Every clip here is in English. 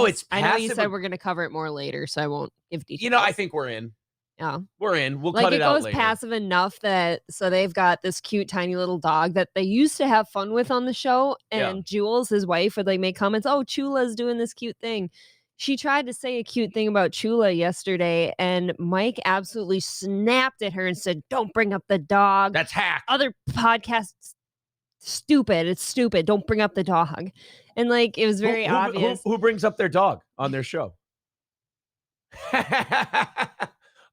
No, it's I know you passive. said we're going to cover it more later, so I won't give details. You know, I think we're in. Yeah. We're in. We'll Like, cut it out goes later. passive enough that, so they've got this cute tiny little dog that they used to have fun with on the show, and Jules, his wife, would like make comments, oh, Chula's doing this cute thing. She tried to say a cute thing about Chula yesterday, and Mike absolutely snapped at her and said, don't bring up the dog. That's hack. Other podcasts, stupid. It's stupid. Don't bring up the dog. And like, it was very obvious. Who brings up their dog on their show?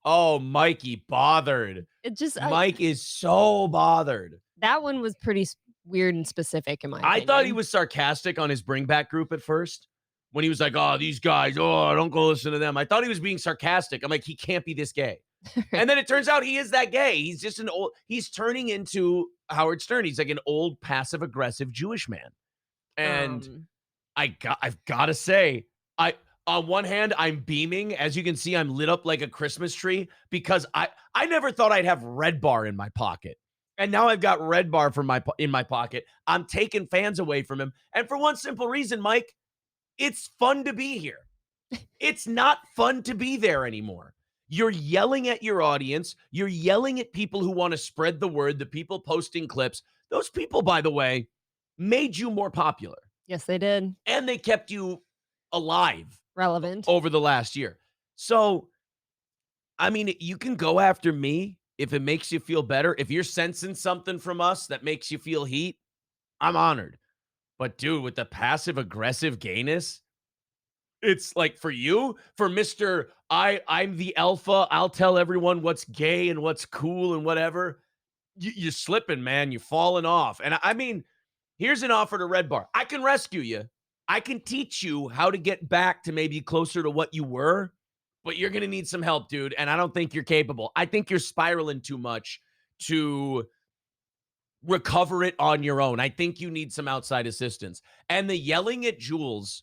Oh, Mikey bothered. It just Mike is so bothered. That one was pretty weird and specific in my opinion. I thought he was sarcastic on his bring back group at first when he was like, oh, these guys, oh, don't go listen to them. I thought he was being sarcastic. I'm like, he can't be this gay. And then it turns out he is that gay. He's just he's turning into Howard Stern. He's like an old passive aggressive Jewish man. And I've got to say, on one hand, I'm beaming. As you can see, I'm lit up like a Christmas tree because I never thought I'd have Redbar in my pocket. And now I've got Redbar in my pocket. I'm taking fans away from him. And for one simple reason, Mike, it's fun to be here. It's not fun to be there anymore. You're yelling at your audience. You're yelling at people who want to spread the word, the people posting clips. Those people, by the way, made you more popular. Yes, they did. And they kept you alive. Relevant. Over the last year. So, I mean, you can go after me if it makes you feel better. If you're sensing something from us that makes you feel heat, I'm honored. But dude, with the passive aggressive gayness, it's like for you, for Mr. I'm the alpha, I'll tell everyone what's gay and what's cool and whatever. You're slipping, man. You're falling off. And I mean, here's an offer to Redbar. I can rescue you. I can teach you how to get back to maybe closer to what you were, but you're going to need some help, dude. And I don't think you're capable. I think you're spiraling too much to recover it on your own. I think you need some outside assistance. And the yelling at Jules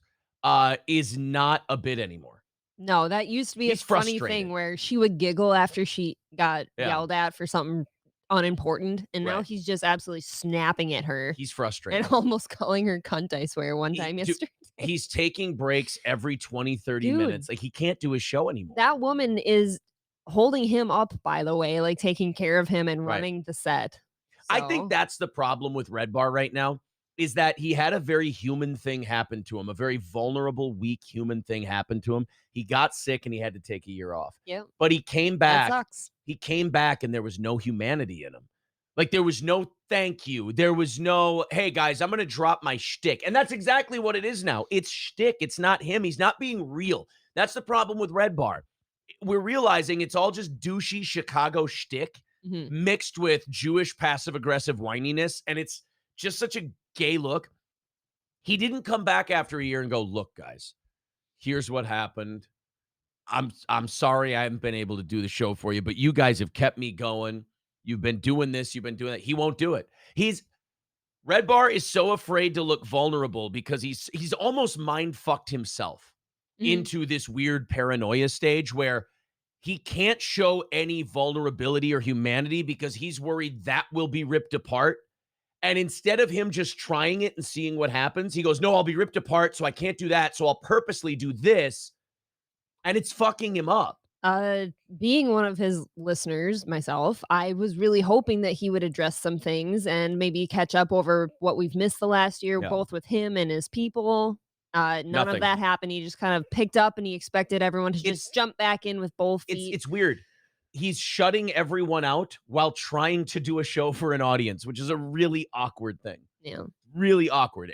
is not a bit anymore. No, that used to be a funny thing where she would giggle after she got yelled at for something unimportant, and now he's just absolutely snapping at her. He's frustrated. And almost calling her cunt, I swear, one time yesterday. He's taking breaks every 20, 30 minutes. Like, he can't do his show anymore. That woman is holding him up, by the way, like taking care of him and running the set. So. I think that's the problem with Redbar right now, is that he had a very human thing happen to him, a very vulnerable, weak human thing happen to him. He got sick and he had to take a year off. Yeah. But he came back. That sucks. He came back and there was no humanity in him. Like, there was no thank you. There was no, hey, guys, I'm going to drop my shtick. And that's exactly what it is now. It's shtick. It's not him. He's not being real. That's the problem with Redbar. We're realizing it's all just douchey Chicago shtick mixed with Jewish passive-aggressive whininess. And it's just such a gay look. He didn't come back after a year and go, look, guys, here's what happened. I'm sorry I haven't been able to do the show for you, but you guys have kept me going. You've been doing this. You've been doing that. He won't do it. Redbar is so afraid to look vulnerable because he's almost mind-fucked himself into this weird paranoia stage where he can't show any vulnerability or humanity because he's worried that will be ripped apart. And instead of him just trying it and seeing what happens, he goes, no, I'll be ripped apart, so I can't do that. So I'll purposely do this. And it's fucking him up. Being one of his listeners myself, I was really hoping that he would address some things and maybe catch up over what we've missed the last year, both with him and his people. None of that happened. He just kind of picked up and he expected everyone to just jump back in with both feet. It's weird. He's shutting everyone out while trying to do a show for an audience, which is a really awkward thing. Yeah. Really awkward.